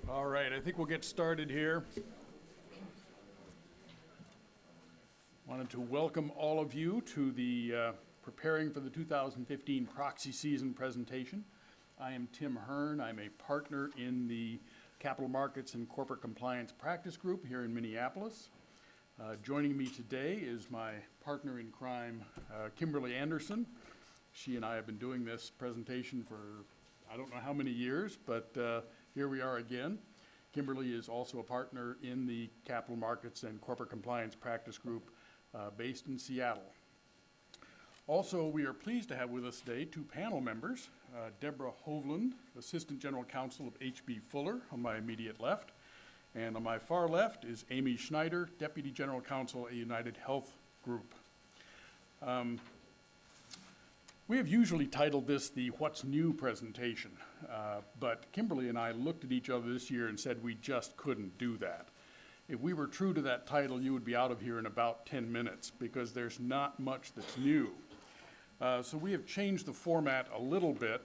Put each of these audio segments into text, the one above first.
All right, I think we'll get started here. Wanted to welcome all of you to the Preparing for the 2015 Proxy Season presentation. I am Tim Hearn. I'm a partner in the Capital Markets and Corporate Compliance Practice Group here in Minneapolis. Joining me today is my partner in crime, Kimberley Anderson. She and I have been doing this presentation for I don't know how many years, but here we are again. Kimberley is also a partner in the Capital Markets and Corporate Compliance Practice Group based in Seattle. Also, we are pleased to have with us today two panel members, Debra Hovland, Assistant General Counsel of H.B. Fuller on my immediate left, and on my far left is Amy Schneider, Deputy General Counsel at UnitedHealth Group. We have usually titled this the What's New presentation, but Kimberley and I looked at each other this year and said we just couldn't do that. If we were true to that title, you would be out of here in about 10 minutes because there's not much that's new. So we have changed the format a little bit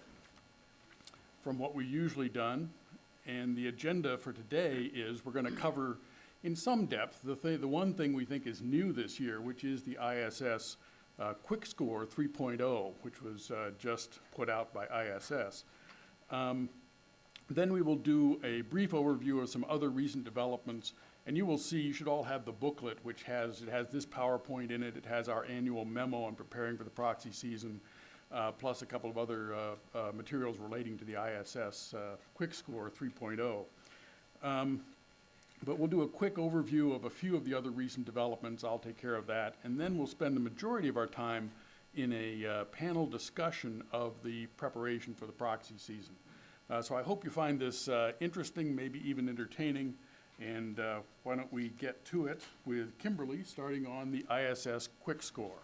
from what we've usually done, and the agenda for today is we're going to cover in some depth the one thing we think is new this year, which is the ISS Quick Score 3.0, which was just put out by ISS. Then we will do a brief overview of some other recent developments, and you will see, you should all have the booklet, which has this PowerPoint in it. It has our annual memo on preparing for the proxy season, plus a couple of other materials relating to the ISS Quick Score 3.0. But we'll do a quick overview of a few of the other recent developments. I'll take care of that. And then we'll spend the majority of our time in a panel discussion of the preparation for the proxy season. So I hope you find this interesting, maybe even entertaining. And why don't we get to it with Kimberley, starting on the ISS Quick Score.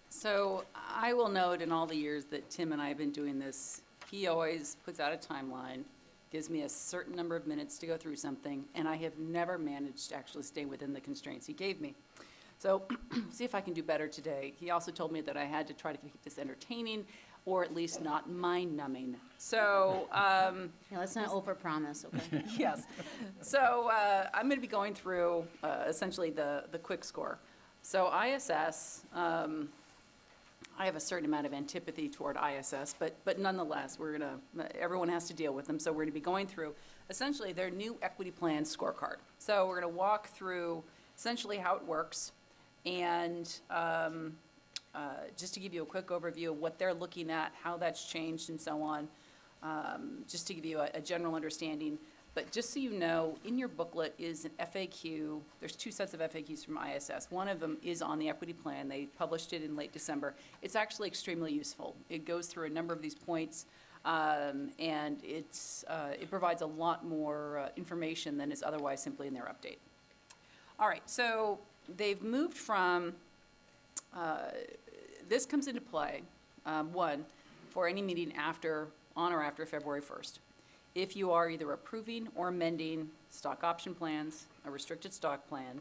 So I will note in all the years that Tim and I have been doing this, he always puts out a timeline, gives me a certain number of minutes to go through something, and I have never managed to actually stay within the constraints he gave me. So see if I can do better today. He also told me that I had to try to keep this entertaining, or at least not mind-numbing. So let's not overpromise, okay? yes. So I'm going to be going through essentially the quick score. So ISS, I have a certain amount of antipathy toward ISS, but nonetheless, everyone has to deal with them. So we're going to be going through essentially their new equity plan scorecard. So we're going to walk through essentially how it works, and just to give you a quick overview of what they're looking at, how that's changed, and so on, just to give you a general understanding. But just so you know, in your booklet is an FAQ. There's two sets of FAQs from ISS. One of them is on the equity plan. They published it in late December. It's actually extremely useful. It goes through a number of these points, and it provides a lot more information than is otherwise simply in their update. All right, so they've moved from, this comes into play, one, for any meeting on or after February 1st. If you are either approving or amending stock option plans, a restricted stock plan,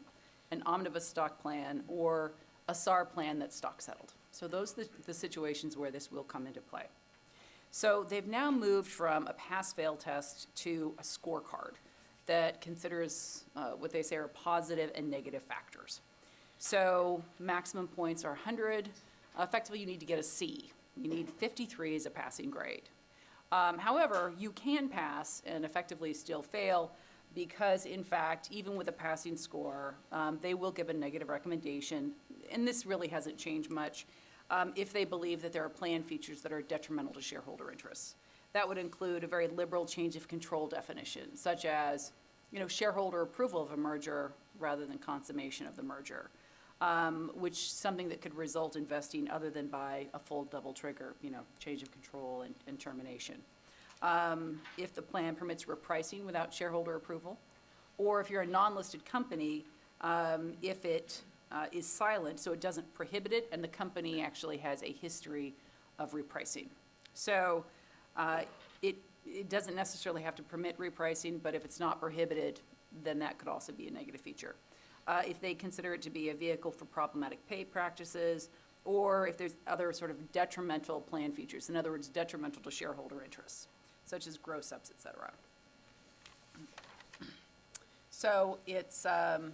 an omnibus stock plan, or a SAR plan that's stock settled. So those are the situations where this will come into play. So they've now moved from a pass-fail test to a scorecard that considers what they say are positive and negative factors. So maximum points are 100. Effectively, you need to get a C. You need 53 as a passing grade. However, you can pass and effectively still fail because, in fact, even with a passing score, they will give a negative recommendation, and this really hasn't changed much, if they believe that there are plan features that are detrimental to shareholder interests. That would include a very liberal change of control definition, such as, shareholder approval of a merger rather than consummation of the merger, which something that could result in vesting other than by a full double trigger, change of control and termination. If the plan permits repricing without shareholder approval, or if you're a non-listed company, if it is silent, so it doesn't prohibit it, and the company actually has a history of repricing. So it doesn't necessarily have to permit repricing, but if it's not prohibited, then that could also be a negative feature. If they consider it to be a vehicle for problematic pay practices, or if there's other sort of detrimental plan features, in other words, detrimental to shareholder interests, such as gross ups, et cetera. So it's, the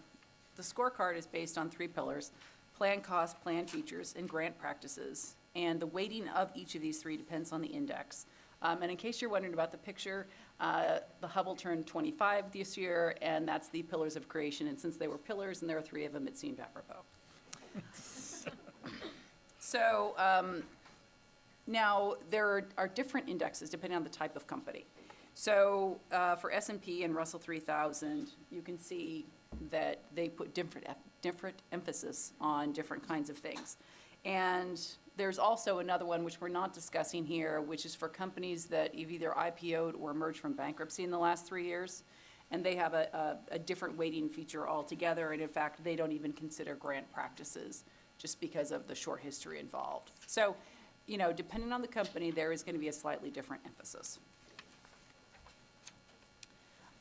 scorecard is based on 3 pillars: plan cost, plan features, and grant practices. And the weighting of each of these 3 depends on the index. And in case you're wondering about the picture, the Hubble turned 25 this year, and that's the pillars of creation. And since they were pillars and there are 3 of them, it seemed apropos. So now there are different indexes depending on the type of company. So for S&P and Russell 3000, you can see that they put different emphasis on different kinds of things. And there's also another one, which we're not discussing here, which is for companies that have either IPO'd or emerged from bankruptcy in the last 3 years. And they have a different weighting feature altogether. And in fact, they don't even consider grant practices just because of the short history involved. So, you know, depending on the company, there is going to be a slightly different emphasis.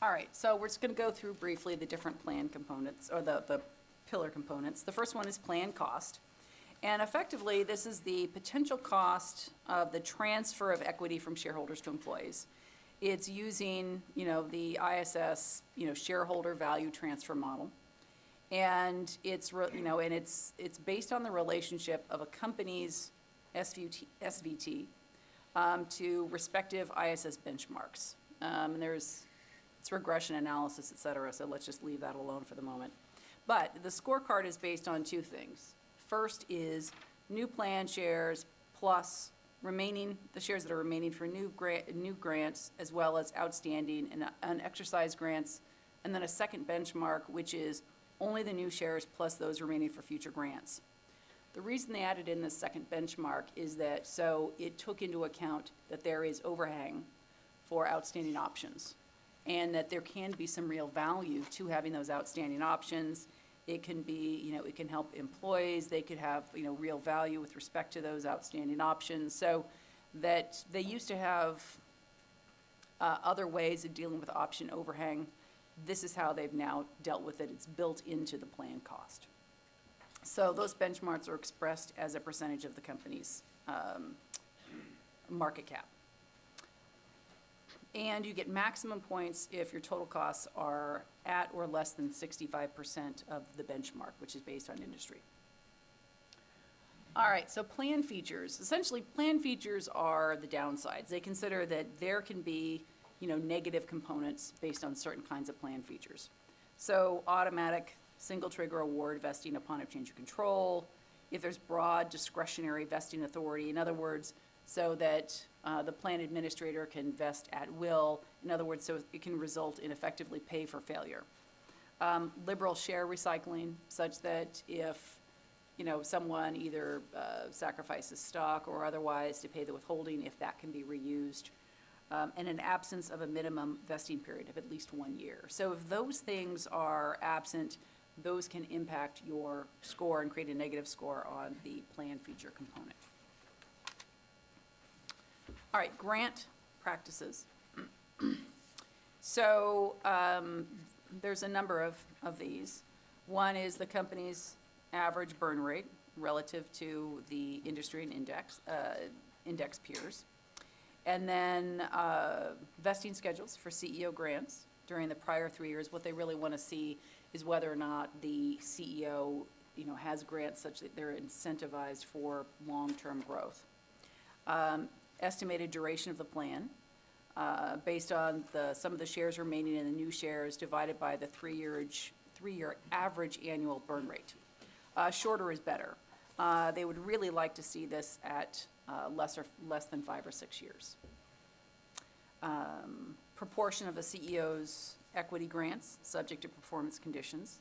All right, so we're just going to go through briefly the different plan components, or the pillar components. The first one is plan cost. And effectively, this is the potential cost of the transfer of equity from shareholders to employees. It's using, you know, the ISS, you know, shareholder value transfer model. And it's, it's based on the relationship of a company's SVT to respective ISS benchmarks. And it's regression analysis, et cetera, so let's just leave that alone for the moment. But the scorecard is based on 2 things. First is new plan shares plus the shares that are remaining for new grants, as well as outstanding and unexercised grants, and then a second benchmark, which is only the new shares plus those remaining for future grants. The reason they added in this second benchmark is that so it took into account that there is overhang for outstanding options, and that there can be some real value to having those outstanding options. It can be, you know, it can help employees. They could have, you know, real value with respect to those outstanding options. So that they used to have other ways of dealing with option overhang. This is how they've now dealt with it. It's built into the plan cost. So those benchmarks are expressed as a percentage of the company's market cap. And you get maximum points if your total costs are at or less than 65% of the benchmark, which is based on industry. All right, so plan features. Essentially, plan features are the downsides. They consider that there can be, you know, negative components based on certain kinds of plan features. So automatic single trigger award vesting upon a change of control, if there's broad discretionary vesting authority, in other words, so that the plan administrator can vest at will. In other words, so it can result in effectively pay for failure. Liberal share recycling, such that if, you know, someone either sacrifices stock or otherwise to pay the withholding, if that can be reused. And an absence of a minimum vesting period of at least 1 year. So if those things are absent, those can impact your score and create a negative score on the plan feature component. All right, grant practices. So there's a number of these. One is the company's average burn rate relative to the industry and index peers. And then vesting schedules for CEO grants during the prior 3 years. What they really want to see is whether or not the CEO, you know, has grants such that they're incentivized for long-term growth. Estimated duration of the plan based on some of the shares remaining in the new shares divided by the three-year average annual burn rate. Shorter is better. They would really like to see this at less than 5 or 6 years. Proportion of the CEO's equity grants subject to performance conditions.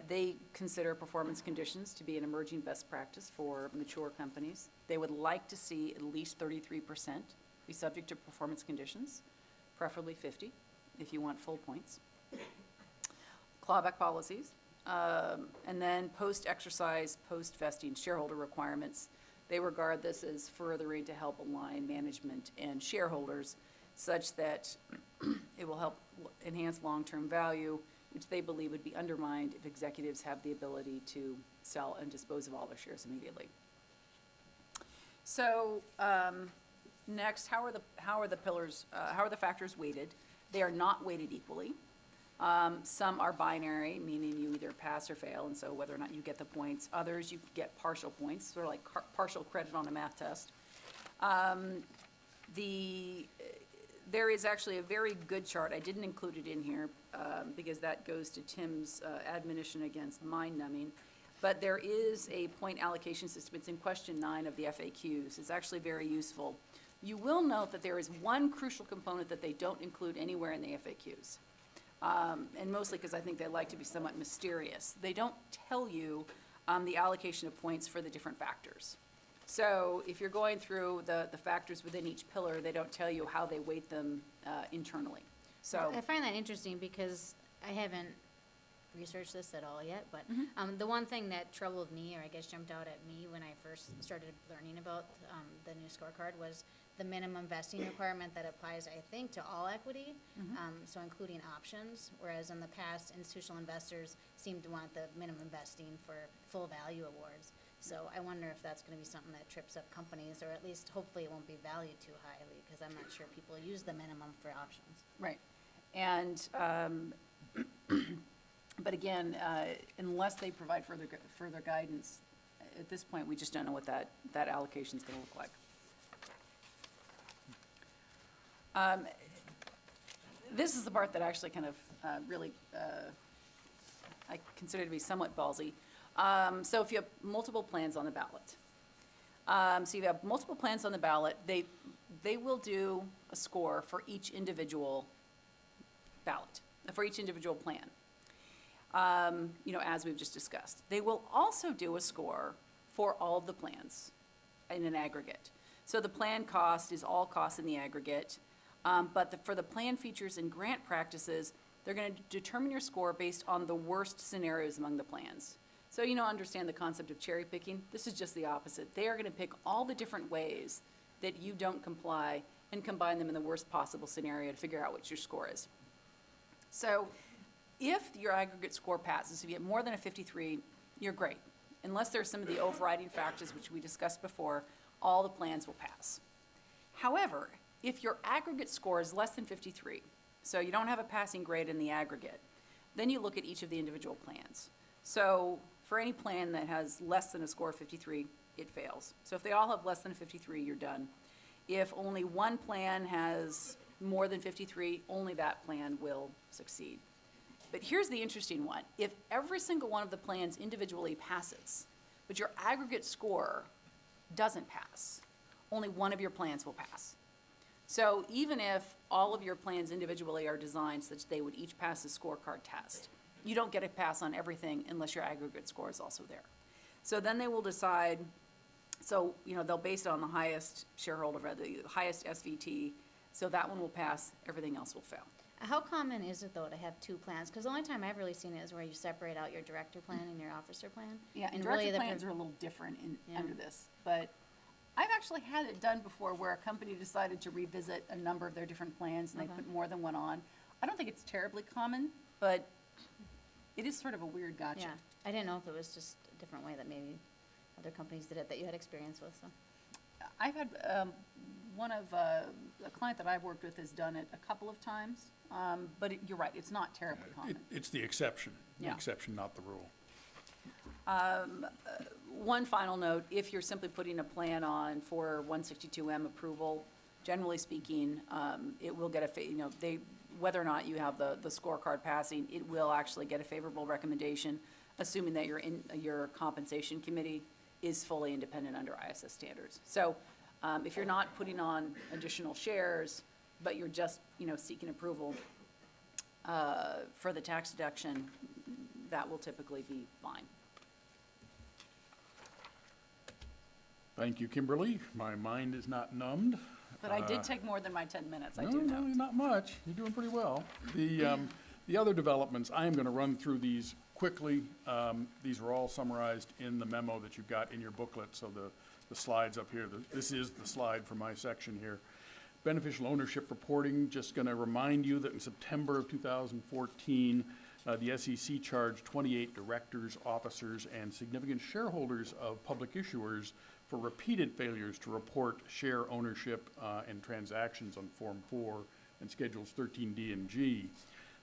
They consider performance conditions to be an emerging best practice for mature companies. They would like to see at least 33% be subject to performance conditions, preferably 50 if you want full points. Clawback policies, and then post-exercise, post-vesting shareholder requirements. They regard this as furthering to help align management and shareholders such that it will help enhance long-term value, which they believe would be undermined if executives have the ability to sell and dispose of all their shares immediately. So next, how are the factors weighted? They are not weighted equally. Some are binary, meaning you either pass or fail, and so whether or not you get the points. Others, you get partial points, sort of like partial credit on a math test. There is actually a very good chart. I didn't include it in here because that goes to Tim's admonition against mind numbing. But there is a point allocation system. It's in question 9 of the FAQs. It's actually very useful. You will note that there is one crucial component that they don't include anywhere in the FAQs. And mostly because I think they like to be somewhat mysterious. They don't tell you the allocation of points for the different factors. So if you're going through the factors within each pillar, they don't tell you how they weight them internally. So I find that interesting because I haven't researched this at all yet, but the one thing that troubled me, or I guess jumped out at me when I first started learning about the new scorecard, was the minimum vesting requirement that applies, I think, to all equity, so including options, whereas in the past, institutional investors seem to want the minimum vesting for full value awards. So I wonder if that's going to be something that trips up companies, or at least hopefully it won't be valued too highly, because I'm not sure people use the minimum for options. right. And but again, unless they provide further guidance, at this point, we just don't know what that allocation is going to look like. This is the part that actually kind of really I consider to be somewhat ballsy. So if you have multiple plans on the ballot, they will do a score for each individual ballot, for each individual plan. As we've just discussed. They will also do a score for all of the plans in an aggregate. So the plan cost is all costs in the aggregate, but for the plan features and grant practices, they're going to determine your score based on the worst scenarios among the plans. So understand the concept of cherry picking. This is just the opposite. They are going to pick all the different ways that you don't comply and combine them in the worst possible scenario to figure out what your score is. So if your aggregate score passes, if you get more than a 53, you're great. Unless there are some of the overriding factors which we discussed before, all the plans will pass. However, if your aggregate score is less than 53, so you don't have a passing grade in the aggregate, then you look at each of the individual plans. So for any plan that has less than a score of 53, it fails. So if they all have less than 53, you're done. If only one plan has more than 53, only that plan will succeed. But here's the interesting one. If every single one of the plans individually passes, but your aggregate score doesn't pass, only one of your plans will pass. So even if all of your plans individually are designed such they would each pass the scorecard test, you don't get a pass on everything unless your aggregate score is also there. So then they will decide, so they'll base it on the highest shareholder, the highest SVT, so that one will pass, everything else will fail. How common is it, though, to have two plans? Because the only time I've really seen it is where you separate out your director plan and your officer plan. Yeah, and really director plans are a little different Yeah. under this. But I've actually had it done before where a company decided to revisit a number of their different plans and they put more than one on. I don't think it's terribly common, but it is sort of a weird gotcha. Yeah, I didn't know if it was just a different way that maybe other companies did it that you had experience with, so. I've had a client that I've worked with has done it a couple of times, but you're right, it's not terribly common. It's the exception, Yeah. not the rule. One final note, if you're simply putting a plan on for 162M approval, generally speaking, it will get whether or not you have the scorecard passing, it will actually get a favorable recommendation, assuming that your compensation committee is fully independent under ISS standards. So if you're not putting on additional shares, but you're just seeking approval for the tax deduction, that will typically be fine. Thank you, Kimberly. My mind is not numbed. But I did take more than my 10 minutes, I No, do no, know. not much. You're doing pretty well. The other developments, I am going to run through these quickly. These are all summarized in the memo that you've got in your booklet, so the slides up here, this is the slide for my section here. Beneficial ownership reporting, just going to remind you that in September of 2014, the SEC charged 28 directors, officers, and significant shareholders of public issuers for repeated failures to report share ownership and transactions on Form 4 and Schedules 13D and G.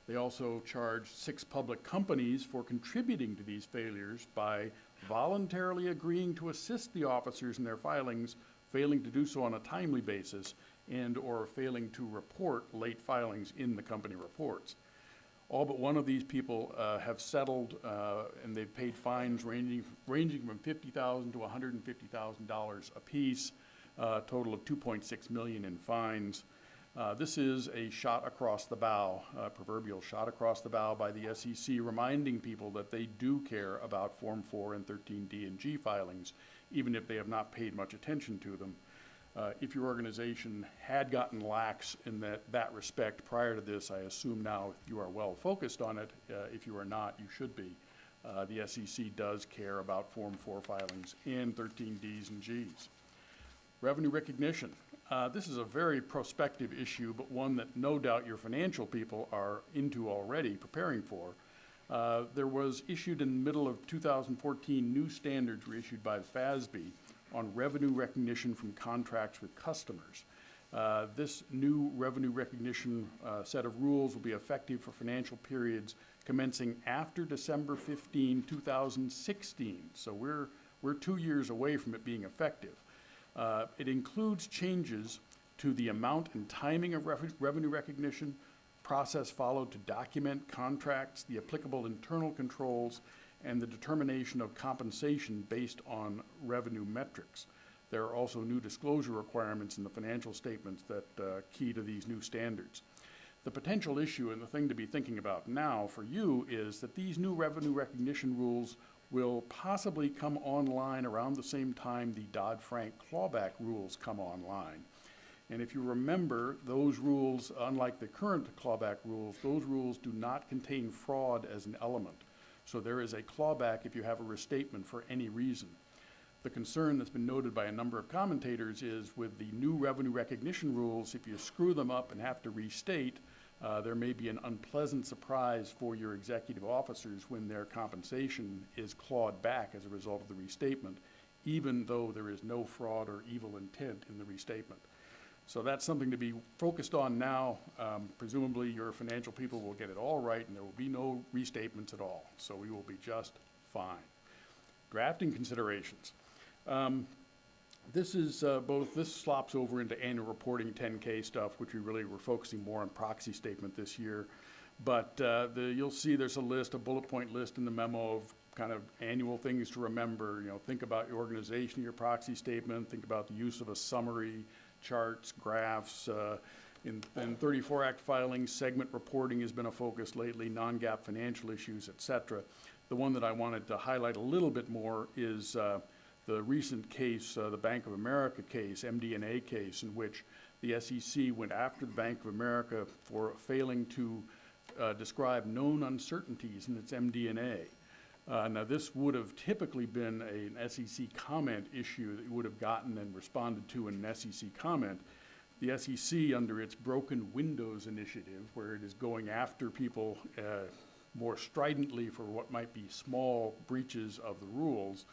They also charge 6 public companies for contributing to these failures by voluntarily agreeing to assist the officers in their filings, failing to do so on a timely basis, and or failing to report late filings in the company reports. All but one of these people have settled, and they've paid fines ranging from $50,000 to $150,000 apiece, a total of $2.6 million in fines. This is a shot across the bow, a proverbial shot across the bow by the SEC, reminding people that they do care about Form 4 and 13D and G filings, even if they have not paid much attention to them. If your organization had gotten lax in that respect prior to this, I assume now you are well focused on it. If you are not, you should be. The SEC does care about Form 4 filings and 13Ds and Gs. Revenue recognition. This is a very prospective issue, but one that no doubt your financial people are into already, preparing for. There was issued in the middle of 2014 new standards were issued by the FASB on revenue recognition from contracts with customers. This new revenue recognition set of rules will be effective for financial periods commencing after December 15, 2016. So we're 2 years away from it being effective. It includes changes to the amount and timing of revenue recognition, process followed to document contracts, the applicable internal controls, and the determination of compensation based on revenue metrics. There are also new disclosure requirements in the financial statements that key to these new standards. The potential issue and the thing to be thinking about now for you is that these new revenue recognition rules will possibly come online around the same time the Dodd-Frank clawback rules come online. And if you remember, those rules, unlike the current clawback rules, those rules do not contain fraud as an element. So there is a clawback if you have a restatement for any reason. The concern that's been noted by a number of commentators is with the new revenue recognition rules, if you screw them up and have to restate, there may be an unpleasant surprise for your executive officers when their compensation is clawed back as a result of the restatement, even though there is no fraud or evil intent in the restatement. So that's something to be focused on now. Presumably your financial people will get it all right and there will be no restatements at all. So we will be just fine. Drafting considerations. This slops over into annual reporting 10K stuff, which we really were focusing more on proxy statement this year. But you'll see there's a bullet point list in the memo of kind of annual things to remember. You know, think about your organization, your proxy statement, think about the use of a summary, charts, graphs. In 34 Act filings, segment reporting has been a focus lately, non-GAAP financial issues, et cetera. The one that I wanted to highlight a little bit more is the recent case, the Bank of America case, MD&A case, in which the SEC went after the Bank of America for failing to describe known uncertainties in its MD&A. Now, this would have typically been an SEC comment issue that you would have gotten and responded to in an SEC comment. The SEC, under its Broken Windows initiative, where it is going after people more stridently for what might be small breaches of the rules,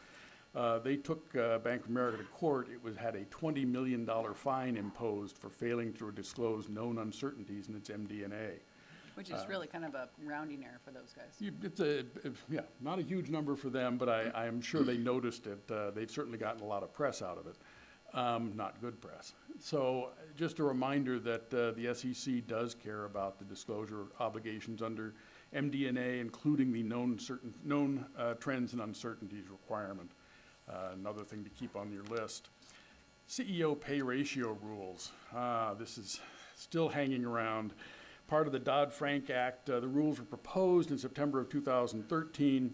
they took Bank of America to court. It had a $20 million fine imposed for failing to disclose known uncertainties in its MD&A. Which is really kind of a rounding error for those guys. It's not a huge number for them, but I am sure they noticed it. They've certainly gotten a lot of press out of it, not good press. So just a reminder that the SEC does care about the disclosure obligations under MD&A, including the known trends and uncertainties requirement. Another thing to keep on your list. CEO pay ratio rules. This is still hanging around. Part of the Dodd-Frank Act, the rules were proposed in September of 2013.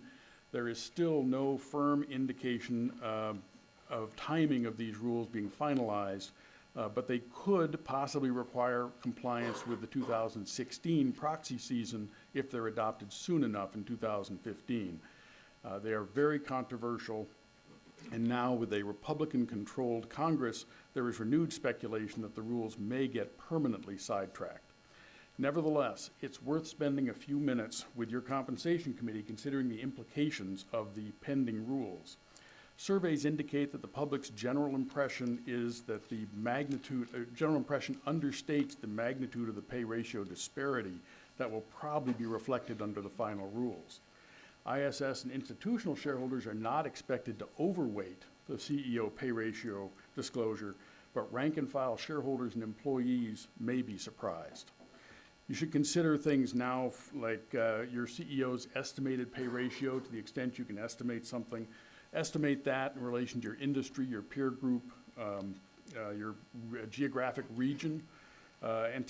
There is still no firm indication of timing of these rules being finalized, but they could possibly require compliance with the 2016 proxy season if they're adopted soon enough in 2015. They are very controversial, and now with a Republican-controlled Congress, there is renewed speculation that the rules may get permanently sidetracked. Nevertheless, it's worth spending a few minutes with your compensation committee considering the implications of the pending rules. Surveys indicate that the public's general impression is that the general impression understates the magnitude of the pay ratio disparity that will probably be reflected under the final rules. ISS and institutional shareholders are not expected to overweight the CEO pay ratio disclosure, but rank and file shareholders and employees may be surprised. You should consider things now like your CEO's estimated pay ratio, to the extent you can estimate something. Estimate that in relation to your industry, your peer group, your geographic region. Trying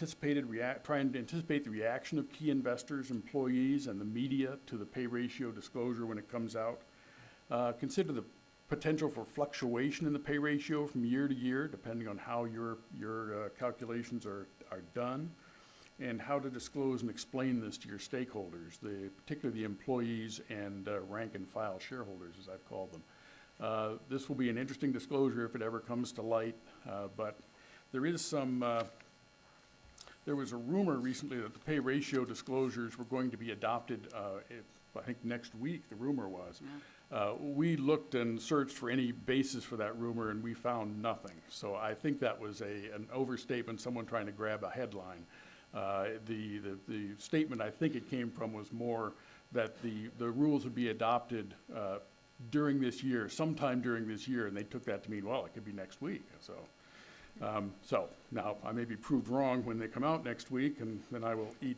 to anticipate the reaction of key investors, employees, and the media to the pay ratio disclosure when it comes out. Consider the potential for fluctuation in the pay ratio from year to year, depending on how your calculations are done, and how to disclose and explain this to your stakeholders, particularly the employees and rank and file shareholders, as I've called them. This will be an interesting disclosure if it ever comes to light, but there is there was a rumor recently that the pay ratio disclosures were going to be adopted, I think next week, the rumor was. Yeah. We looked and searched for any basis for that rumor, and we found nothing. So I think that was an overstatement, someone trying to grab a headline. The statement I think it came from was more that the rules would be adopted during this year, sometime during this year, and they took that to mean, well, it could be next week. So now I may be proved wrong when they come out next week, and then I will eat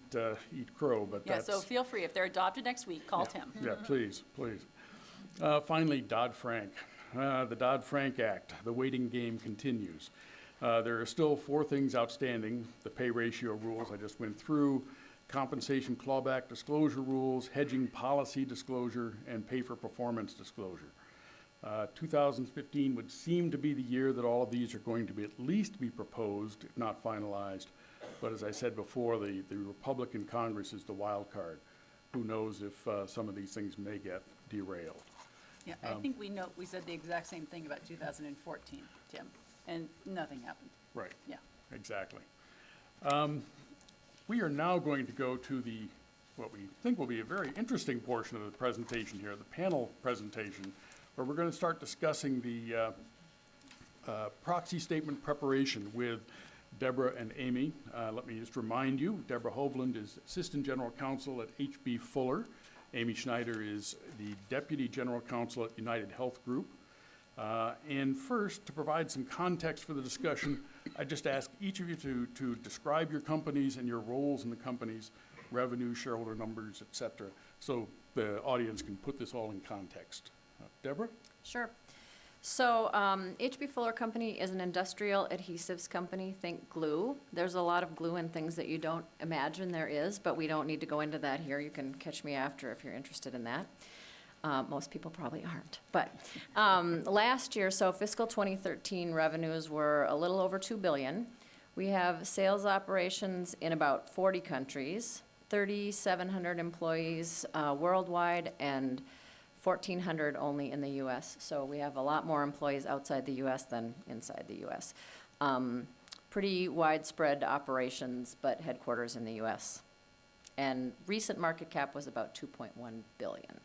crow. But yeah, so feel free, if they're adopted next week, call Tim. Yeah, please. Finally, Dodd-Frank. The Dodd-Frank Act, the waiting game continues. There are still 4 things outstanding: the pay ratio rules I just went through, compensation clawback disclosure rules, hedging policy disclosure, and pay for performance disclosure. 2015 would seem to be the year that all of these are going to be at least be proposed, if not finalized. But as I said before, the Republican Congress is the wild card. Who knows if some of these things may get derailed. Yeah, I think we said the exact same thing about 2014, Tim, and nothing happened. Right. Yeah. Exactly. We are now going to go to what we think will be a very interesting portion of the presentation here, the panel presentation, where we're going to start discussing the proxy statement preparation with Debra and Amy. Let me just remind you, Debra Hovland is Assistant General Counsel at H.B. Fuller. Amy Schneider is the Deputy General Counsel at UnitedHealth Group. And first, to provide some context for the discussion, I just ask each of you to describe your companies and your roles in the companies, revenue, shareholder numbers, et cetera, so the audience can put this all in context. Debra? Sure. So H.B. Fuller Company is an industrial adhesives company. Think glue. There's a lot of glue in things that you don't imagine there is, but we don't need to go into that here. You can catch me after if you're interested in that. Most people probably aren't. But last year, so fiscal 2013 revenues were a little over $2 billion. We have sales operations in about 40 countries, 3,700 employees worldwide, and 1,400 only in the U.S. So we have a lot more employees outside the U.S. than inside the U.S. Pretty widespread operations, but headquarters in the U.S. And recent market cap was about $2.1 billion.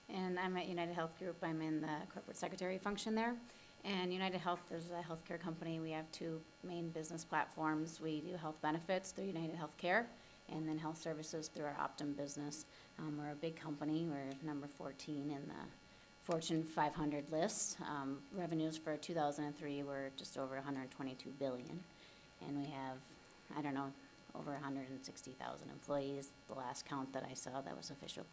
And I'm at UnitedHealth Group. I'm in the corporate secretary function there. And UnitedHealth is a healthcare company. We have 2 main business platforms. We do health benefits through UnitedHealthcare, and then health services through our Optum business. We're a big company. We're number 14 in the Fortune 500 list. Revenues for 2003 were just over $122 billion. And we have, over 160,000 employees, the last count that I saw that was official.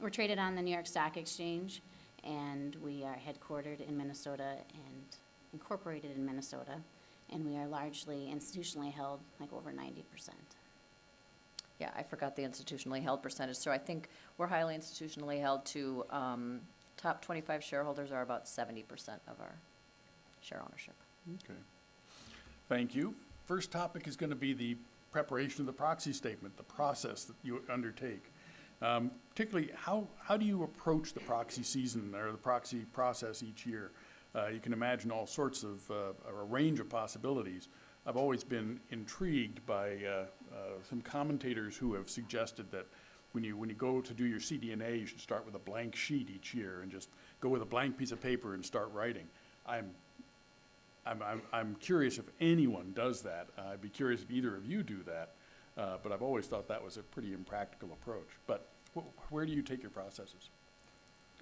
We're traded on the New York Stock Exchange, and we are headquartered in Minnesota and incorporated in Minnesota, and we are largely institutionally held, like over 90%. Yeah, I forgot the institutionally held percentage. So I think we're highly institutionally held to top 25 shareholders are about 70% of our share ownership. Okay. Thank you. First topic is going to be the preparation of the proxy statement, the process that you undertake. Particularly, how do you approach the proxy season or the proxy process each year? You can imagine all sorts of, a range of possibilities. I've always been intrigued by some commentators who have suggested that when you go to do your CD&A, you should start with a blank sheet each year and just go with a blank piece of paper and start writing. I'm curious if anyone does that. I'd be curious if either of you do that, but I've always thought that was a pretty impractical approach. But where do you take your processes?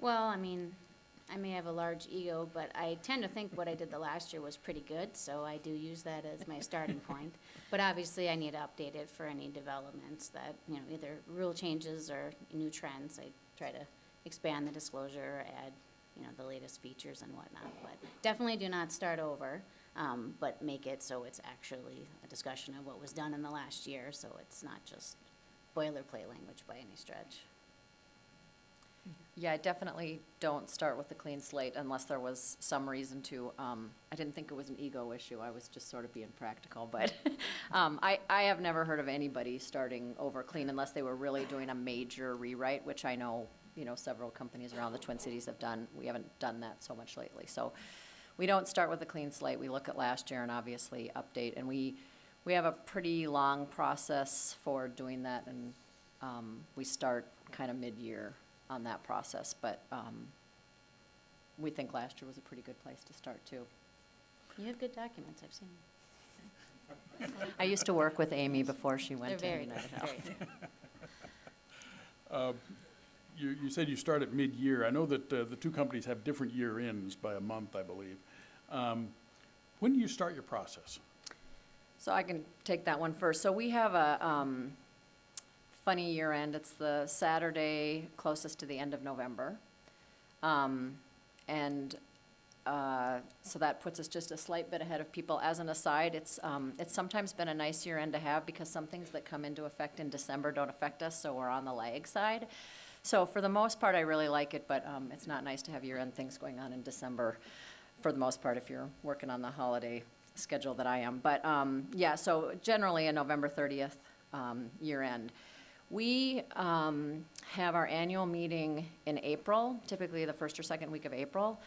Well, I mean, I may have a large ego, but I tend to think what I did the last year was pretty good, so I do use that as my starting point. But obviously, I need to update it for any developments that, either rule changes or new trends. I try to expand the disclosure, add, the latest features and whatnot. But definitely do not start over, but make it so it's actually a discussion of what was done in the last year, so it's not just boilerplate language by any stretch. Yeah, I definitely don't start with a clean slate unless there was some reason to. I didn't think it was an ego issue. I was just sort of being practical. But I have never heard of anybody starting over clean unless they were really doing a major rewrite, which I know, several companies around the Twin Cities have done. We haven't done that so much lately. So we don't start with a clean slate. We look at last year and obviously update. And we have a pretty long process for doing that. And we start kind of mid-year on that process, but we think last year was a pretty good place to start too. You have good documents, I've seen them. I used to work with Amy before she went to They're very good, UnitedHealth. very good. You said you start at mid-year. I know that the two companies have different year ends by a month, I believe. When do you start your process? So I can take that one first. So we have a funny year end. It's the Saturday closest to the end of November. So that puts us just a slight bit ahead of people. As an aside, it's sometimes been a nice year end to have because some things that come into effect in December don't affect us, so we're on the lag side. So for the most part, I really like it, but it's not nice to have year end things going on in December for the most part if you're working on the holiday schedule that I am. But yeah, so generally a November 30th year end. We have our annual meeting in April, typically the first or second week of April,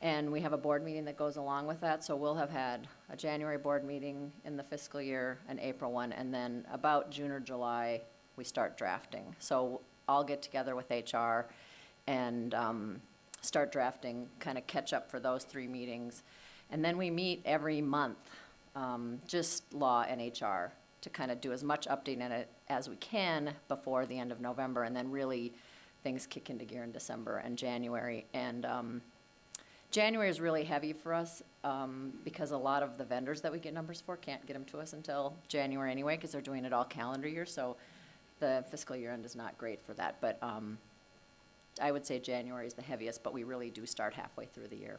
and we have a board meeting that goes along with that. So we'll have had a January board meeting in the fiscal year, an April one, and then about June or July, we start drafting. So I'll get together with HR and start drafting, kind of catch up for those 3 meetings. And then we meet every month, just law and HR, to kind of do as much updating in it as we can before the end of November, and then really things kick into gear in December and January. And January is really heavy for us because a lot of the vendors that we get numbers for can't get them to us until January anyway because they're doing it all calendar year, so the fiscal year end is not great for that. But I would say January is the heaviest, but we really do start halfway through the year.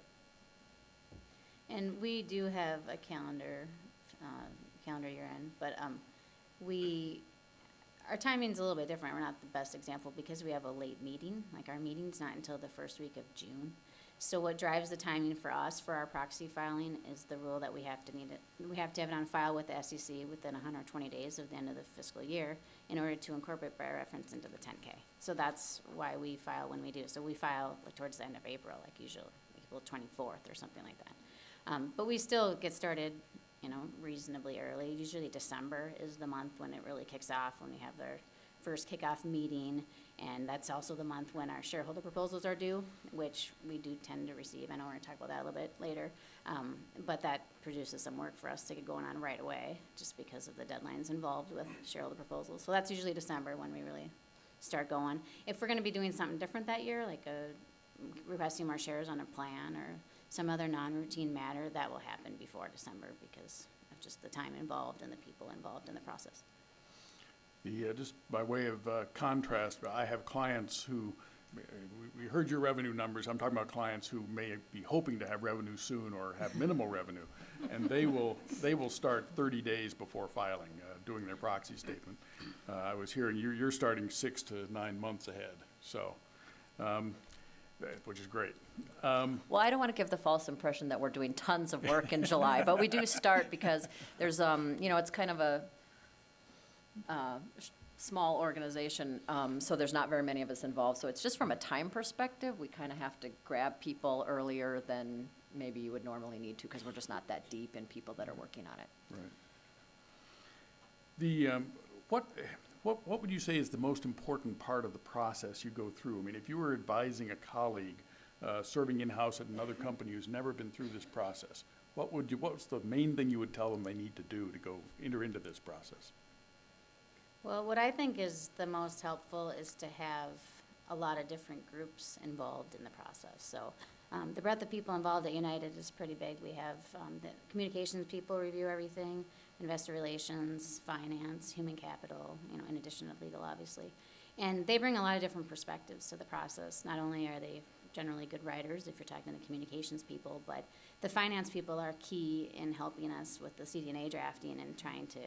And we do have a calendar year end, but our timing's a little bit different. We're not the best example because we have a late meeting. Like our meeting's not until the first week of June. So what drives the timing for us for our proxy filing is the rule that we have to have it on file with the SEC within 120 days of the end of the fiscal year in order to incorporate by reference into the 10K. So that's why we file when we do. So we file towards the end of April, like usually April 24th or something like that. But we still get started reasonably early. Usually December is the month when it really kicks off, when we have their first kickoff meeting, and that's also the month when our shareholder proposals are due, which we do tend to receive. I know we're going to talk about that a little bit later, but that produces some work for us to get going on right away just because of the deadlines involved with shareholder proposals. So that's usually December when we really start going. If we're going to be doing something different that year, like requesting more shares on a plan or some other non-routine matter, that will happen before December because of just the time involved and the people involved in the process. Just by way of contrast, I have clients who, we heard your revenue numbers. I'm talking about clients who may be hoping to have revenue soon or have minimal revenue, and they will start 30 days before filing, doing their proxy statement. I was hearing you're starting 6 to 9 months ahead, so. Which is great. Well, I don't want to give the false impression that we're doing tons of work in July, but we do start because there's, it's kind of a small organization, so there's not very many of us involved. So it's just from a time perspective, we kind of have to grab people earlier than maybe you would normally need to because we're just not that deep in people that are working on it. Right. What would you say is the most important part of the process you go through? I mean, if you were advising a colleague serving in-house at another company who's never been through this process, what's the main thing you would tell them they need to do to go enter into this process? Well, what I think is the most helpful is to have a lot of different groups involved in the process. So the breadth of people involved at United is pretty big. We have the communications people review everything, investor relations, finance, human capital, in addition to legal, obviously. And they bring a lot of different perspectives to the process. Not only are they generally good writers, if you're talking to the communications people, but the finance people are key in helping us with the CD&A drafting and trying to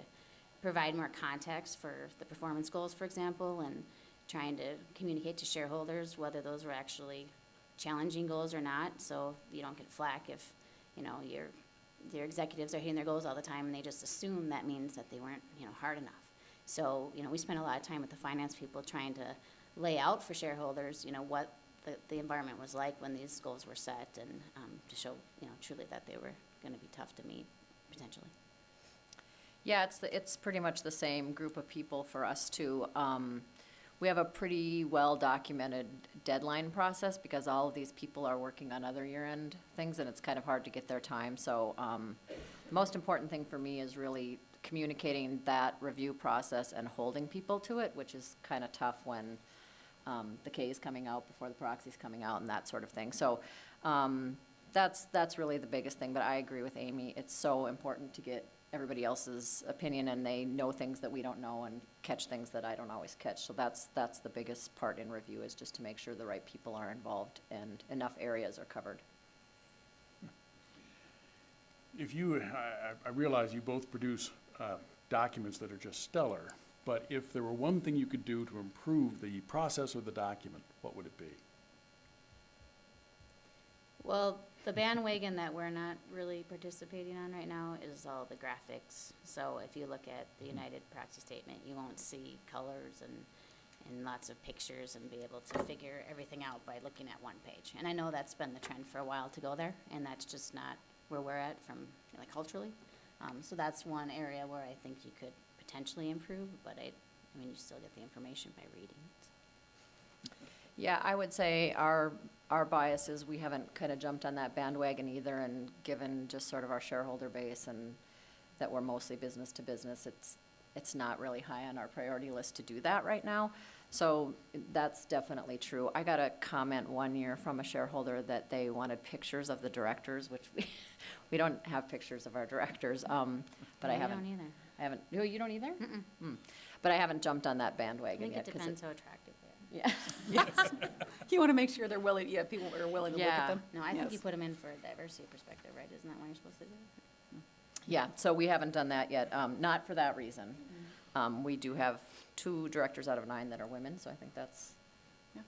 provide more context for the performance goals, for example, and trying to communicate to shareholders whether those were actually challenging goals or not, so you don't get flack if, your executives are hitting their goals all the time and they just assume that means that they weren't, hard enough. So, we spent a lot of time with the finance people trying to lay out for shareholders, what the environment was like when these goals were set, and to show, truly that they were going to be tough to meet, potentially. Yeah, it's pretty much the same group of people for us too. We have a pretty well-documented deadline process because all of these people are working on other year-end things, and it's kind of hard to get their time. So the most important thing for me is really communicating that review process and holding people to it, which is kind of tough when the K is coming out before the proxy's coming out and that sort of thing. So that's really the biggest thing. But I agree with Amy. It's so important to get everybody else's opinion, and they know things that we don't know and catch things that I don't always catch. So that's the biggest part in review, is just to make sure the right people are involved and enough areas are covered. I realize you both produce documents that are just stellar, but if there were one thing you could do to improve the process of the document, what would it be? Well, the bandwagon that we're not really participating on right now is all the graphics. So if you look at the United proxy statement, you won't see colors and lots of pictures and be able to figure everything out by looking at one page. And I know that's been the trend for a while to go there, and that's just not where we're at from, culturally. So that's one area where I think you could potentially improve, but you still get the information by reading. Yeah, I would say our bias is we haven't kind of jumped on that bandwagon either, and given just sort of our shareholder base and that we're mostly business to business, it's not really high on our priority list to do that right now. So that's definitely true. I got a comment one year from a shareholder that they wanted pictures of the directors, which we don't have pictures of our directors, but I haven't. don't either. I haven't. No, you don't either? But I haven't jumped on that I bandwagon think yet. it 'cause depends how attractive they are. Yeah. Yes. You want to make sure they're willing, people are willing to look at Yeah. them. No, I think you Yes. put them in for a diversity perspective, right? Isn't that what you're supposed to do? Yeah, so we haven't done that yet, not for that reason. We do have 2 directors out of 9 that are women, so I think Yeah.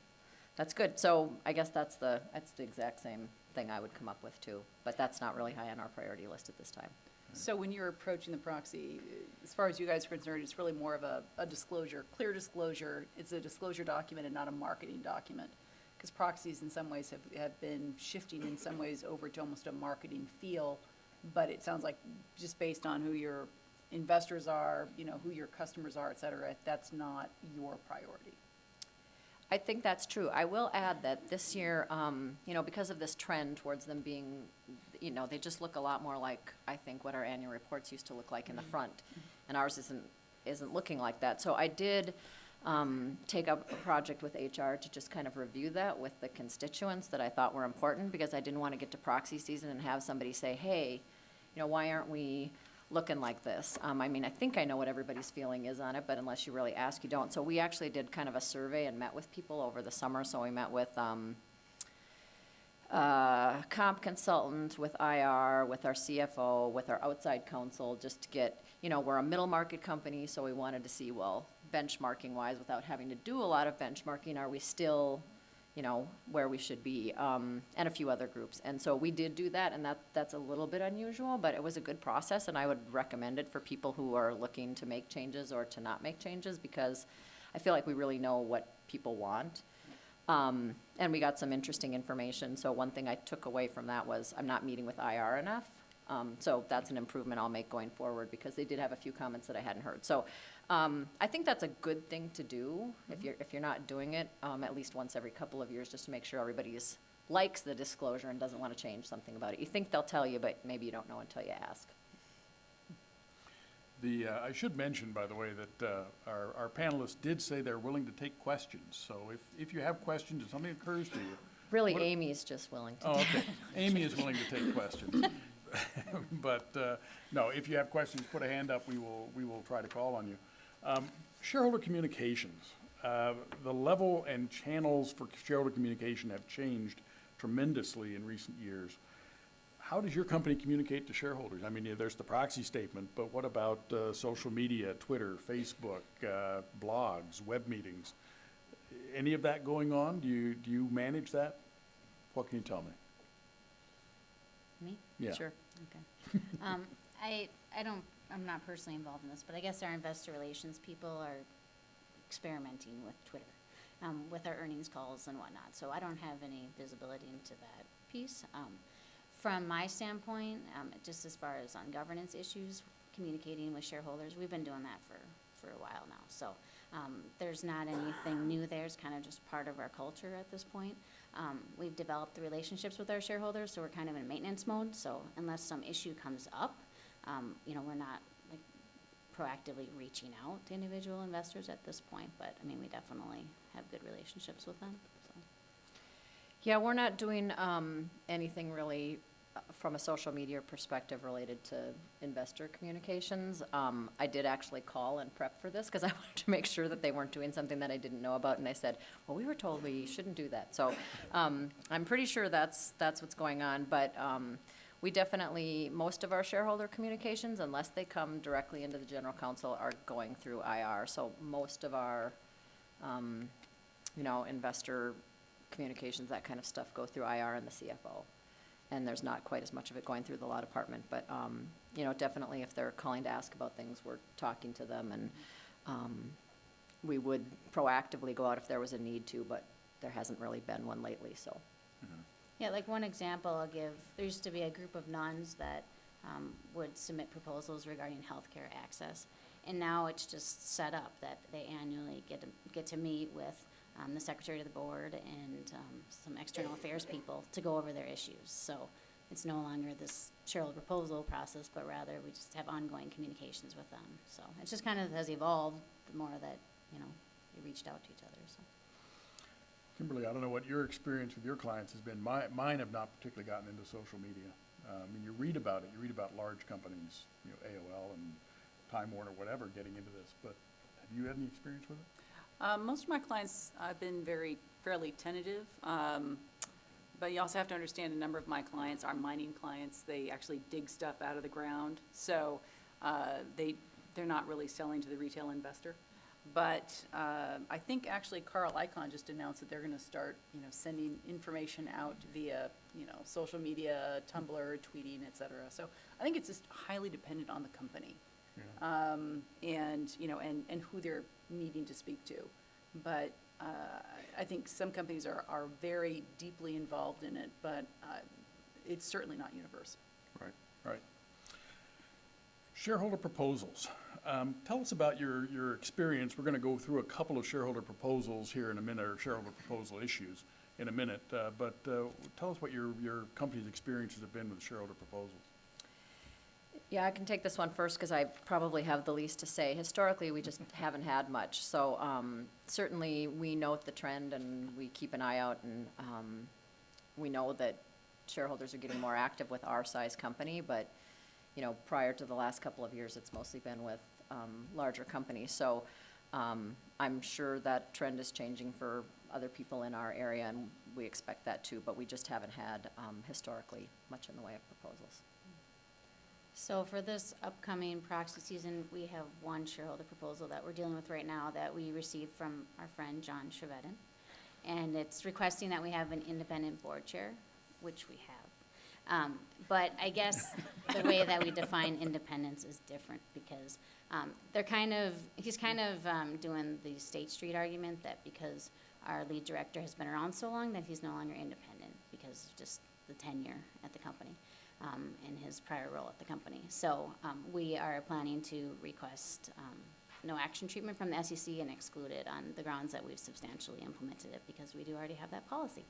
that's good. So I guess that's the exact same thing I would come up with too, but that's not really high on our priority list at this time. So when you're approaching the proxy, as far as you guys are concerned, it's really more of a disclosure, clear disclosure. It's a disclosure document and not a marketing document. Because proxies in some ways have been shifting in some ways over to almost a marketing feel. But it sounds like just based on who your investors are, who your customers are, et cetera, that's not your priority. I think that's true. I will add that this year, because of this trend towards them being, they just look a lot more like, I think, what our annual reports used to look like in the front. And ours isn't looking like that. So I did take up a project with HR to just kind of review that with the constituents that I thought were important, because I didn't want to get to proxy season and have somebody say, hey, why aren't we looking like this? I think I know what everybody's feeling is on it, but unless you really ask, you don't. So we actually did kind of a survey and met with people over the summer. So we met with comp consultant, with IR, with our CFO, with our outside counsel, just to get, we're a middle market company, so we wanted to see, well, benchmarking wise, without having to do a lot of benchmarking, are we still, where we should be, and a few other groups. And so we did do that, and that's a little bit unusual, but it was a good process, and I would recommend it for people who are looking to make changes or to not make changes, because I feel like we really know what people want. And we got some interesting information. So one thing I took away from that was I'm not meeting with IR enough. So that's an improvement I'll make going forward, because they did have a few comments that I hadn't heard. So I think that's a good thing to do, if you're not doing it, at least once every couple of years, just to make sure everybody likes the disclosure and doesn't want to change something about it. You think they'll tell you, but maybe you don't know until you ask. I should mention, by the way, that our panelists did say they're willing to take questions. So if you have questions, if something occurs to you. Really, Amy's just willing to. Oh, okay. Amy is willing to take questions. But, no, if you have questions, put a hand up. We will try to call on you. Shareholder communications. The level and channels for shareholder communication have changed tremendously in recent years. How does your company communicate to shareholders? I mean, there's the proxy statement, but what about social media, Twitter, Facebook, blogs, web meetings? Any of that going on? Do you manage that? What can you tell me? Me? Yeah. Sure. Okay. I'm not personally involved in this, but I guess our investor relations people are experimenting with Twitter, with our earnings calls and whatnot. So I don't have any visibility into that piece. From my standpoint, just as far as on governance issues, communicating with shareholders, we've been doing that for a while now. So there's not anything new there. It's kind of just part of our culture at this point. We've developed the relationships with our shareholders, so we're kind of in maintenance mode. So unless some issue comes up, we're not like proactively reaching out to individual investors at this point. But I mean, we definitely have good relationships with them. So. Yeah, we're not doing anything really from a social media perspective related to investor communications. I did actually call and prep for this because I wanted to make sure that they weren't doing something that I didn't know about, and they said, well, we were told we shouldn't do that. So I'm pretty sure that's what's going on, but we definitely, most of our shareholder communications, unless they come directly into the general counsel, are going through IR. So most of our, investor communications, that kind of stuff, go through IR and the CFO. And there's not quite as much of it going through the law department. But, definitely if they're calling to ask about things, we're talking to them. And we would proactively go out if there was a need to, but there hasn't really been one lately, so. Mm-hmm. Yeah, like one example I'll give, there used to be a group of nuns that would submit proposals regarding healthcare access. And now it's just set up that they annually get to meet with the secretary of the board and some external affairs people to go over their issues. So it's no longer this shareholder proposal process, but rather we just have ongoing communications with them. So it just kind of has evolved the more that, you reached out to each other. So. Kimberly, I don't know what your experience with your clients has been. Mine have not particularly gotten into social media. You read about it. You read about large companies, AOL and Time Warner, whatever, getting into this. But have you had any experience with it? Most of my clients have been fairly tentative, but you also have to understand a number of my clients are mining clients. They actually dig stuff out of the ground, so they're not really selling to the retail investor. But I think actually Carl Icahn just announced that they're going to start, sending information out via, social media, Tumblr, tweeting, et cetera. So I think it's just highly dependent on the company. Yeah. And who they're needing to speak to. But I think some companies are very deeply involved in it, but it's certainly not universal. Right. Shareholder proposals. Tell us about your experience. We're going to go through a couple of shareholder proposals here in a minute, or shareholder proposal issues in a minute. But tell us what your company's experiences have been with shareholder proposals. Yeah, I can take this one first because I probably have the least to say. Historically, we just haven't had much. So certainly we note the trend and we keep an eye out, and we know that shareholders are getting more active with our size company, but prior to the last couple of years, it's mostly been with larger companies. So I'm sure that trend is changing for other people in our area, and we expect that too, but we just haven't had historically much in the way of proposals. So for this upcoming proxy season, we have one shareholder proposal that we're dealing with right now that we received from our friend John Chevedden. And it's requesting that we have an independent board chair, which we have. But I guess the way that we define independence is different because he's kind of doing the State Street argument that because our lead director has been around so long that he's no longer independent because of just the tenure at the company. in his prior role at the company. So we are planning to request no action treatment from the SEC and exclude it on the grounds that we've substantially implemented it because we do already have that policy.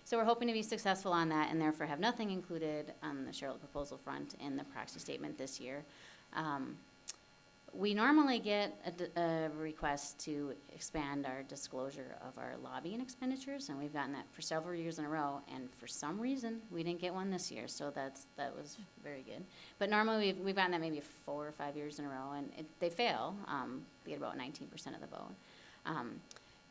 So we're hoping to be successful on that and therefore have nothing included on the shareholder proposal front in the proxy statement this year. We normally get a request to expand our disclosure of our lobbying expenditures, and we've gotten that for several years in a row, and for some reason, we didn't get one this year, so that was very good. But normally, we've gotten that maybe 4 or 5 years in a row, and they fail. We get about 19% of the vote.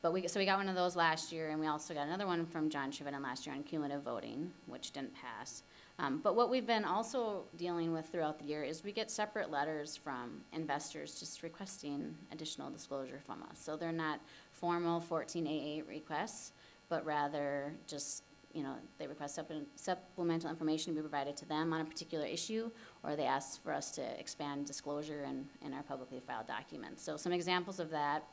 So we got one of those last year, and we also got another one from John Trevenin last year on cumulative voting, which didn't pass. But what we've been also dealing with throughout the year is we get separate letters from investors just requesting additional disclosure from us. So they're not formal 14A8 requests, but rather just, they request supplemental information to be provided to them on a particular issue, or they ask for us to expand disclosure in our publicly filed documents. So some examples of that.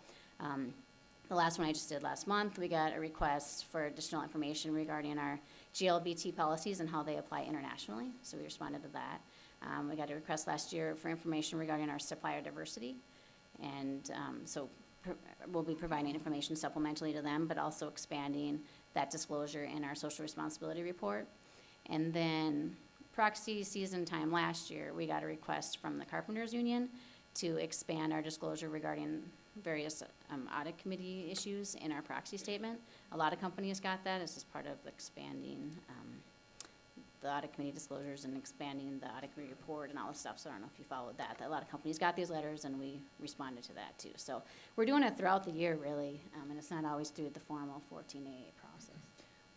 The last one I just did last month, we got a request for additional information regarding our GLBT policies and how they apply internationally, so we responded to that. We got a request last year for information regarding our supplier diversity, and we'll be providing information supplementally to them, but also expanding that disclosure in our social responsibility report. And then proxy season time last year, we got a request from the Carpenters Union to expand our disclosure regarding various audit committee issues in our proxy statement. A lot of companies got that. It's just part of expanding the audit committee disclosures and expanding the audit committee report and all this stuff. So I don't know if you followed that. A lot of companies got these letters and we responded to that too. So we're doing it throughout the year really, and it's not always through the formal 14A process.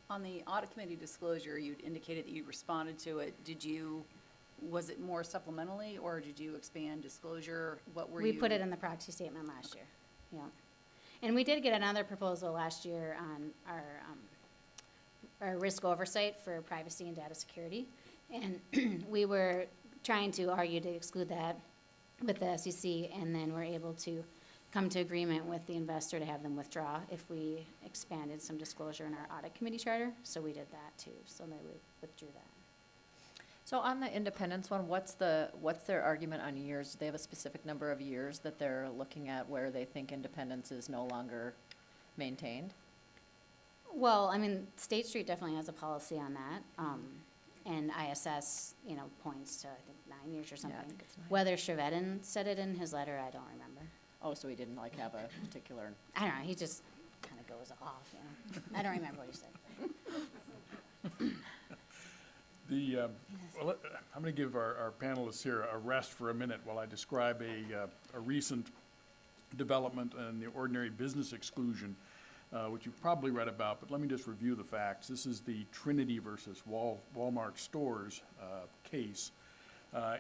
On the audit committee disclosure, you indicated that you responded to it. Was it more supplementally, or did you expand disclosure? We put it in the proxy statement last year, yeah. And we did get another proposal last year on our risk oversight for privacy and data security. And we were trying to argue to exclude that with the SEC, and then we're able to come to agreement with the investor to have them withdraw if we expanded some disclosure in our audit committee charter. So we did that too, so they withdrew that. So on the independence one, what's their argument on years? Do they have a specific number of years that they're looking at where they think independence is no longer maintained? Well, I mean, State Street definitely has a policy on that, and ISS, points to, I think, 9 years or something. Yeah, I think it's 9. Whether Trevenin said it in his letter, I don't remember. Oh, so he didn't have a particular... I don't know, he just kind of goes off, I don't remember what he said. I'm going to give our panelists here a rest for a minute while I describe a recent development in the ordinary business exclusion, which you've probably read about, but let me just review the facts. This is the Trinity versus Walmart stores case.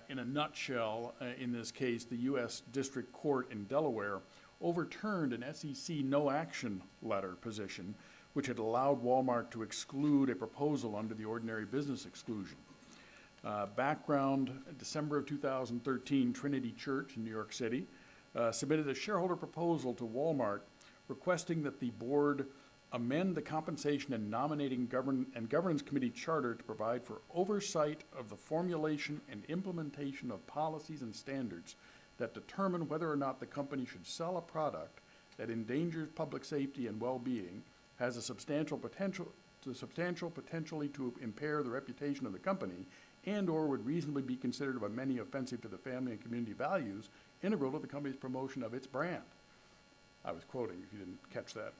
In a nutshell, in this case, the U.S. District Court in Delaware overturned an SEC no-action letter position which had allowed Walmart to exclude a proposal under the ordinary business exclusion. Background, December of 2013, Trinity Church in New York City submitted a shareholder proposal to Walmart requesting that the board amend the Compensation and Nominating Governance Committee charter to provide for oversight of the formulation and implementation of policies and standards that determine whether or not the company should sell a product that endangers public safety and well-being, has a substantial potentially to impair the reputation of the company, and or would reasonably be considered by many offensive to the family and community values integral to the company's promotion of its brand. I was quoting, if you didn't catch that.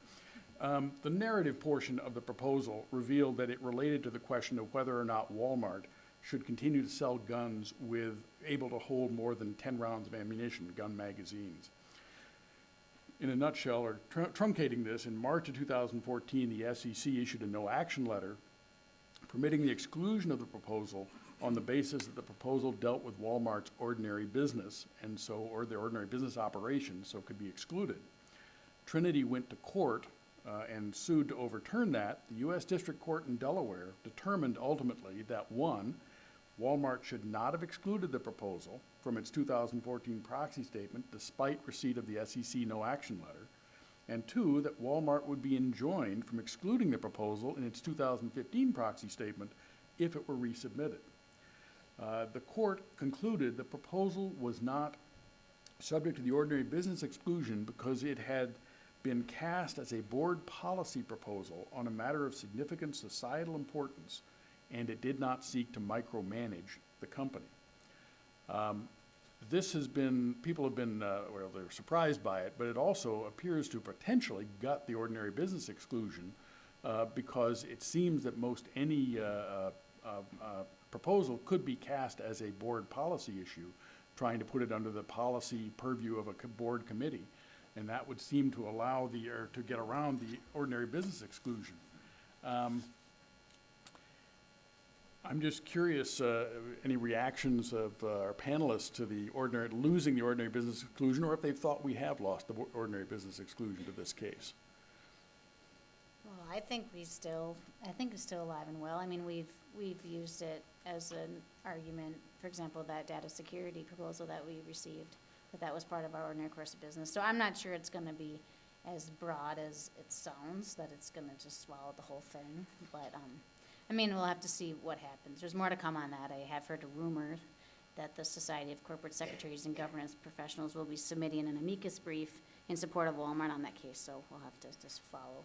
The narrative portion of the proposal revealed that it related to the question of whether or not Walmart should continue to sell guns able to hold more than 10 rounds of ammunition, gun magazines. In a nutshell, or truncating this, in March of 2014, the SEC issued a no-action letter permitting the exclusion of the proposal on the basis that the proposal dealt with Walmart's ordinary business, or their ordinary business operations, so could be excluded. Trinity went to court and sued to overturn that. The U.S. District Court in Delaware determined ultimately that 1, Walmart should not have excluded the proposal from its 2014 proxy statement despite receipt of the SEC no-action letter, and 2, that Walmart would be enjoined from excluding the proposal in its 2015 proxy statement if it were resubmitted. The court concluded the proposal was not subject to the ordinary business exclusion because it had been cast as a board policy proposal on a matter of significant societal importance, and it did not seek to micromanage the company. This has been, people have been, well, they're surprised by it, but it also appears to potentially gut the ordinary business exclusion because it seems that most any proposal could be cast as a board policy issue, trying to put it under the policy purview of a board committee. And that would seem to allow or to get around the ordinary business exclusion. I'm just curious, any reactions of our panelists to losing the ordinary business exclusion, or if they've thought we have lost the ordinary business exclusion to this case? Well, I think it's still alive and well. I mean, we've used it as an argument, for example, that data security proposal that we received, that was part of our ordinary course of business. So I'm not sure it's gonna be as broad as it sounds, that it's gonna just swallow the whole thing, but, I mean, we'll have to see what happens. There's more to come on that. I have heard a rumor that the Society of Corporate Secretaries and Governance Professionals will be submitting an amicus brief in support of Walmart on that case, so we'll have to just follow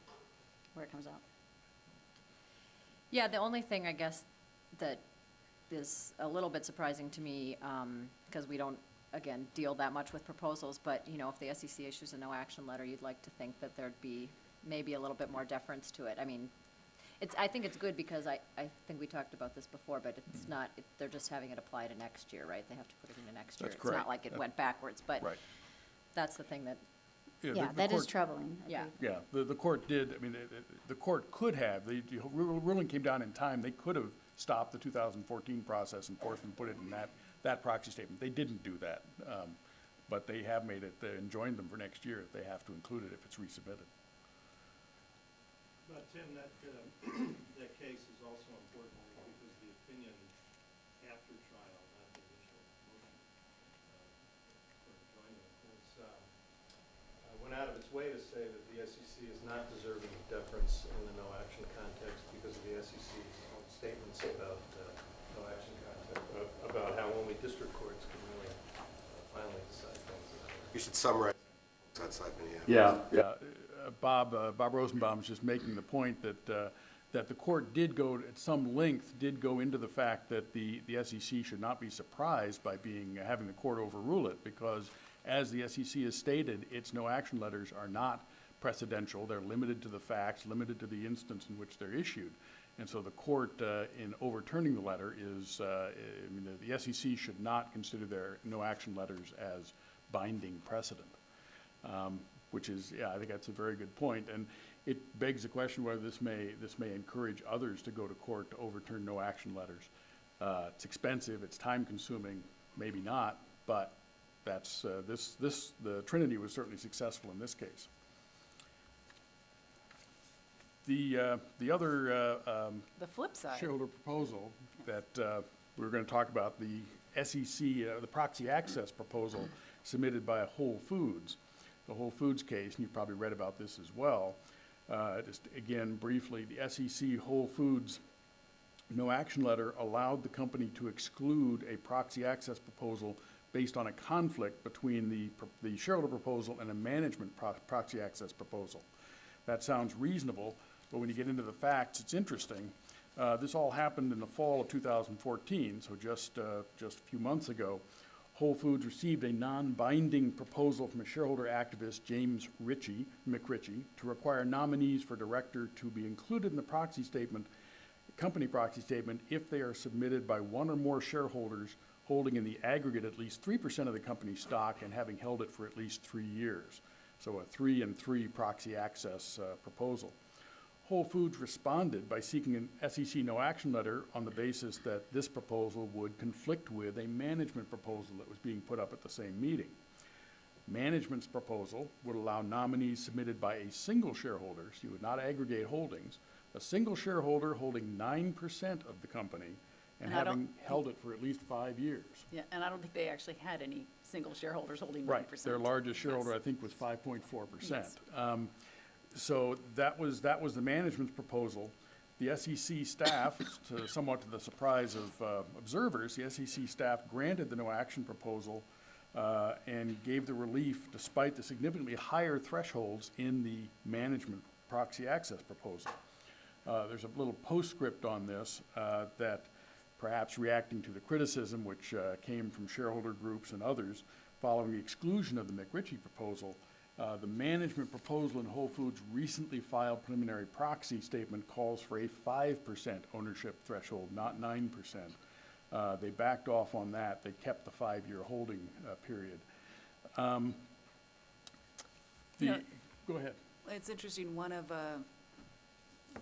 where it comes out. Yeah, the only thing I guess that is a little bit surprising to me, because we don't, again, deal that much with proposals, but, you know, if the SEC issues a no action letter, you'd like to think that there'd be maybe a little bit more deference to it. I mean, I think it's good because I think we talked about this before, but it's not, they're just having it apply to next year, right? They have to put it into next year. That's It's correct. not like it went backwards, but Right. that's the thing that, Yeah, that is troubling. Yeah. Agreed. Yeah, the court did, I mean, the court could have, the ruling came down in time, they could have stopped the 2014 process and forced them to put it in that proxy statement. They didn't do that, but they have made it, enjoined them for next year, they have to include it if it's resubmitted. But Tim, that case is also important because the opinion after trial, not the initial motion for enjoyment, went out of its way to say that the SEC is not deserving of deference in the no action context because of the SEC's own statements about no action context, about how only district courts can really finally decide things. You should summarize that side, Yeah. Bob Rosenbaum is just making the point that the court did go, at some length, did go into the fact that the SEC should not be surprised by having the court overrule it, because as the SEC has stated, its no action letters are not precedential. They're limited to the facts, limited to the instance in which they're issued. And so the court, in overturning the letter, the SEC should not consider their no action letters as binding precedent. Which is, yeah, I think that's a very good point, and it begs the question whether this may encourage others to go to court to overturn no action letters. It's expensive, it's time consuming, maybe not, but that's the Trinity was certainly successful in this case. The other The flip side. shareholder proposal that we're going to talk about, the SEC, the proxy access proposal submitted by Whole Foods. The Whole Foods case, and you've probably read about this as well. Just again, briefly, the SEC Whole Foods no action letter allowed the company to exclude a proxy access proposal based on a conflict between the shareholder proposal and a management proxy access proposal. That sounds reasonable, but when you get into the facts, it's interesting. This all happened in the fall of 2014, so just a few months ago. Whole Foods received a non-binding proposal from a shareholder activist, James McRitchie, to require nominees for director to be included in the proxy statement, company proxy statement, if they are submitted by one or more shareholders holding in the aggregate at least 3% of the company's stock and having held it for at least 3 years. So a 3-and-3 proxy access proposal. Whole Foods responded by seeking an SEC no action letter on the basis that this proposal would conflict with a management proposal that was being put up at the same meeting. Management's proposal would allow nominees submitted by a single shareholder, so you would not aggregate holdings, a single shareholder holding 9% of the company and having held it for at least 5 years. Yeah, and I don't think they actually had any single shareholders holding 9%. Right, their largest shareholder, I think, was 5.4%. Yes. So that was the management's proposal. The SEC staff, somewhat to the surprise of observers, the SEC staff granted the no-action proposal and gave the relief despite the significantly higher thresholds in the management proxy access proposal. There's a little postscript on this that perhaps reacting to the criticism which came from shareholder groups and others following the exclusion of the McRitchie proposal, the management proposal in Whole Foods' recently filed preliminary proxy statement calls for a 5% ownership threshold, not 9%. They backed off on that. They kept the 5-year holding period. Go ahead. It's interesting, one of a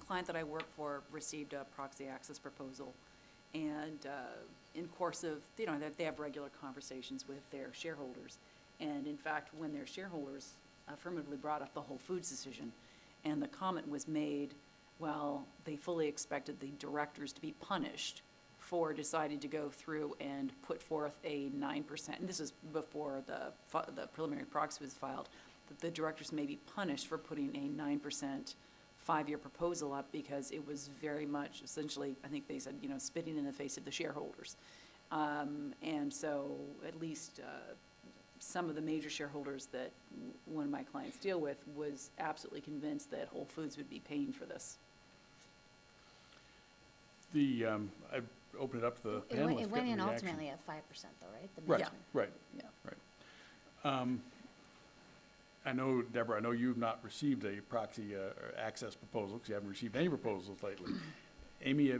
client that I work for received a proxy access proposal, and in course of, they have regular conversations with their shareholders, and in fact, when their shareholders affirmatively brought up the Whole Foods decision, and the comment was made, well, they fully expected the directors to be punished for deciding to go through and put forth a 9%, and this is before the preliminary proxy was filed, that the directors may be punished for putting a 9% 5-year proposal up because it was very much essentially, I think they said, spitting in the face of the shareholders. And so at least some of the major shareholders that one of my clients deal with was absolutely convinced that Whole Foods would be paying for this. I opened it up to the panelists. It went in reaction. ultimately at 5% though, right? The Right, management. right, Yeah. right. I know, Deborah, I know you've not received a proxy access proposal because you haven't received any proposals lately. Amy,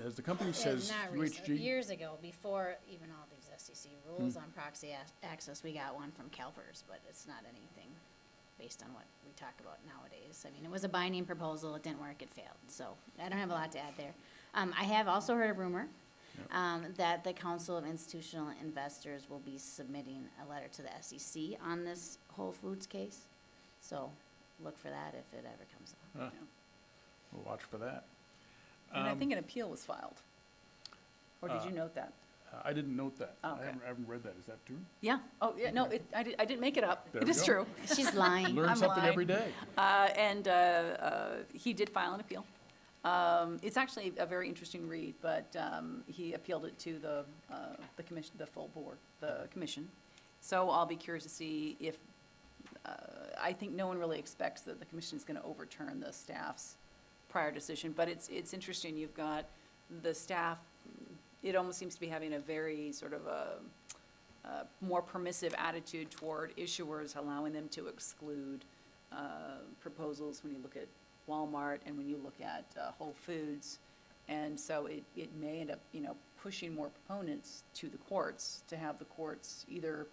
has the company says Not recent. UHG? Years ago, before even all these SEC rules on proxy access, we got one from CalPERS, but it's not anything based on what we talk about nowadays. I mean, it was a binding proposal, it didn't work, it failed, so I don't have a lot to add there. I have also heard a rumor that the Council of Institutional Investors will be submitting a letter to the SEC on this Whole Foods case, so look for that if it ever comes up. We'll watch for that. And I think an appeal was filed. Or did you note that? I didn't note that. Oh, okay. I haven't read that. Is that true? Yeah. Oh, yeah, no, I didn't make it up. There It we is go. true. She's lying. Learn I'm something lying. every day. And he did file an appeal. It's actually a very interesting read, but he appealed it to the commission, the full board, the commission. So I'll be curious to see if, I think no one really expects that the commission is going to overturn the staff's prior decision, but it's interesting. You've got the staff, it almost seems to be having a very sort of a more permissive attitude toward issuers, allowing them to exclude proposals when you look at Walmart and when you look at Whole Foods. And so it may end up, pushing more proponents to the courts to have the courts either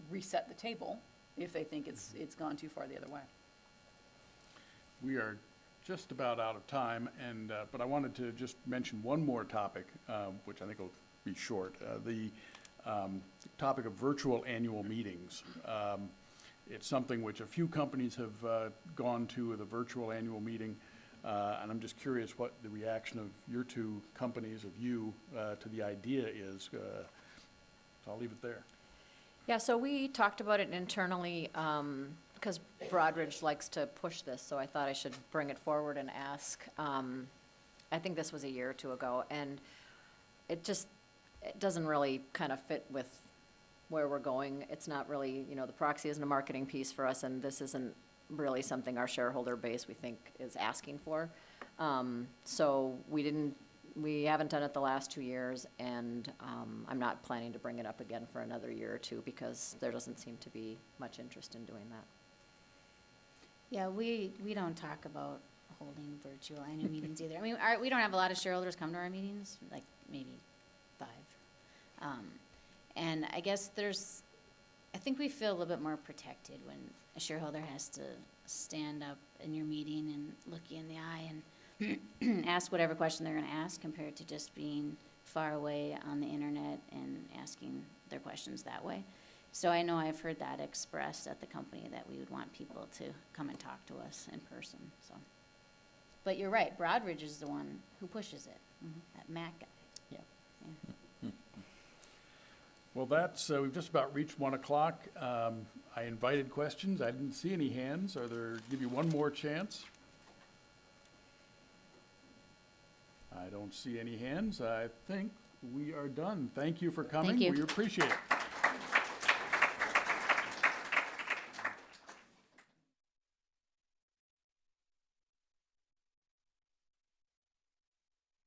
reset the table if they think it's gone too far the other way. We are just about out of time, and but I wanted to just mention one more topic, which I think will be short. The topic of virtual annual meetings. It's something which a few companies have gone to, the virtual annual meeting, and I'm just curious what the reaction of your two companies, of you, to the idea is. So I'll leave it there. Yeah, so we talked about it internally, because Broadridge likes to push this, so I thought I should bring it forward and ask. I think this was a year or two ago, and it doesn't really kind of fit with where we're going. It's not really, the proxy isn't a marketing piece for us, and this isn't really something our shareholder base, we think, is asking for. So we haven't done it the last 2 years, and I'm not planning to bring it up again for another year or two because there doesn't seem to be much interest in doing that. Yeah, we don't talk about holding virtual annual meetings either. I mean, we don't have a lot of shareholders come to our meetings, like maybe 5. And I guess I think we feel a little bit more protected when a shareholder has to stand up in your meeting and look you in the eye and ask whatever question they're going to ask compared to just being far away on the internet and asking their questions that way. So I know I've heard that expressed at the company that we would want people to come and talk to us in person, so. But you're right, Broadridge is the one who pushes it, that Mac guy. Yeah. Well, we've just about reached 1 o'clock. I invited questions. I didn't see any hands. Give you one more chance. I don't see any hands. I think we are done. Thank you for coming. you. We appreciate it.